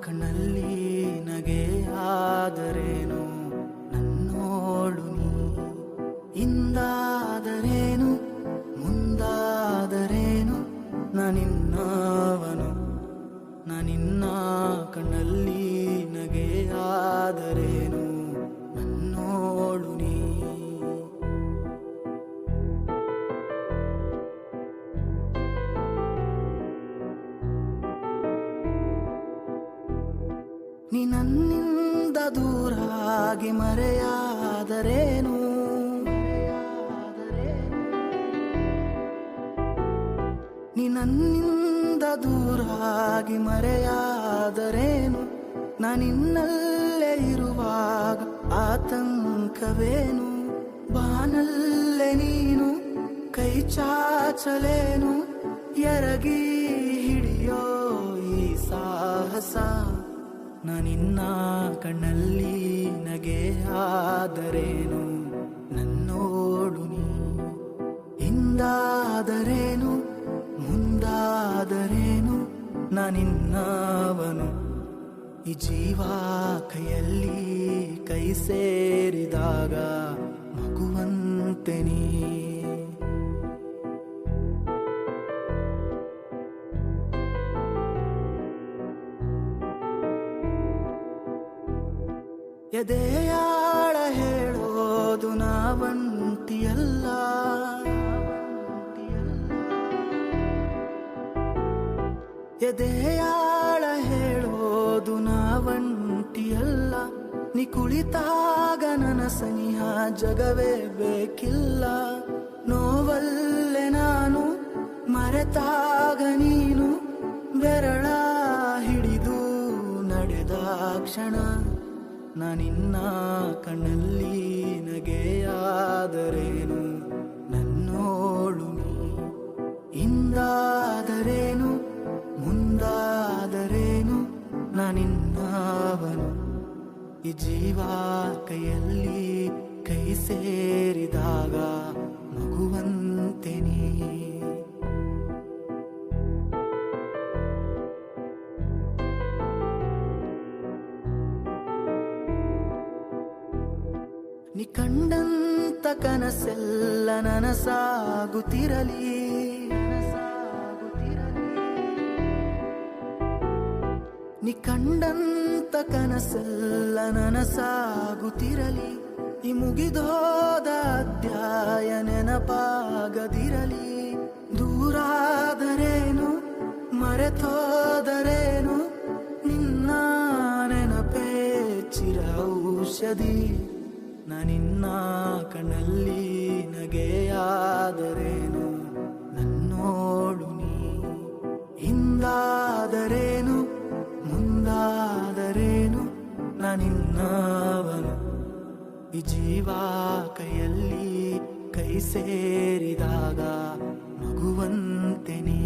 ಕಣ್ಣಲ್ಲಿ ನಗೆಯಾದರೇನು ನನ್ನೋಳು ನೀ ಇಂದಾದರೇನು ಮುಂದಾದರೇನು ನಾನಿನ್ನವನು ನಾನಿನ್ನ ಕಣ್ಣಲ್ಲಿ ನಗೆಯಾದರೇನು ನನ್ನೋಳು ನೀ ನೀ ನನ್ನಿಂದ ದೂರಾಗಿ ಮರೆಯಾದರೇನು ನೀ ನನ್ನಿಂದ ದೂರಾಗಿ ಮರೆಯಾದರೇನು ನಾನಿನ್ನಲ್ಲೇ ಇರುವಾಗ ಆತಂಕವೇನು ಬಾನಲ್ಲೇ ನೀನು ಕೈ ಚಾಚಲೇನು ಎರಗಿ ಹಿಡಿಯೋ ಈ ಸಾಹಸ ನಾನಿನ್ನ ಕಣ್ಣಲ್ಲಿ ನಗೆಯಾದರೇನು ನನ್ನೋಳು ನೀ ಹಿಂದಾದರೇನು ಮುಂದಾದರೇನು ನಾನಿನ್ನವನು ಈ ಜೀವ ಕೈಯಲ್ಲಿ ಕೈ ಸೇರಿದಾಗ ಮಗುವಂತೆ ನೀ ಎದೆಯಾಳ ಹೇಳೋದು ನಾವಂತಿಯಲ್ಲ ಎದೆಯಾಳ ಹೇಳೋದು ನಾವಂತಿಯಲ್ಲ ನೀ ಕುಳಿತಾಗ ನನ್ನ ಸನಿಹ ಜಗವೇ ಬೇಕಿಲ್ಲ ನೋವಲ್ಲೇ ನಾನು ಮರೆತಾಗ ನೀನು ಬೆರಳ ಹಿಡಿದು ನಡೆದ ಕ್ಷಣ ನಾನಿನ್ನ ಕಣ್ಣಲ್ಲಿ ನಗೆಯಾದರೇನು ನನ್ನೋಳು ನೀ ಹಿಂದಾದರೇನು ಮುಂದಾದರೇನು ನಾನಿನ್ನವನು ಈ ಜೀವ ಕೈಯಲ್ಲಿ ಕೈ ಸೇರಿದಾಗ ಮಗುವಂತೆ ನೀ ನೀ ಕಂಡಂತ ಕನಸೆಲ್ಲ ನನಸಾಗುತ್ತಿರಲಿ ನೀ ಕಂಡಂತ ಕನಸೆಲ್ಲ ನನಸಾಗುತ್ತಿರಲಿ ಈ ಮುಗಿದೋದ ಅಧ್ಯಾಯ ನೆನಪಾಗದಿರಲಿ ದೂರಾದರೇನು ಮರೆತೋದರೇನು ನಿನ್ನ ನೆನಪೇ ಚಿರ ಔಷಧಿ ನಾನಿನ್ನ ಕಣ್ಣಲ್ಲಿ ನಗೆಯಾದರೇನು ನನ್ನೋಳು ನೀ ಹಿಂದಾದರೇನು ಮುಂದಾದರೇನು ನಾನಿನ್ನವನು ಈ ಜೀವ ಕೈಯಲ್ಲಿ ಕೈ ಸೇರಿದಾಗ ಮಗುವಂತೆ ನೀ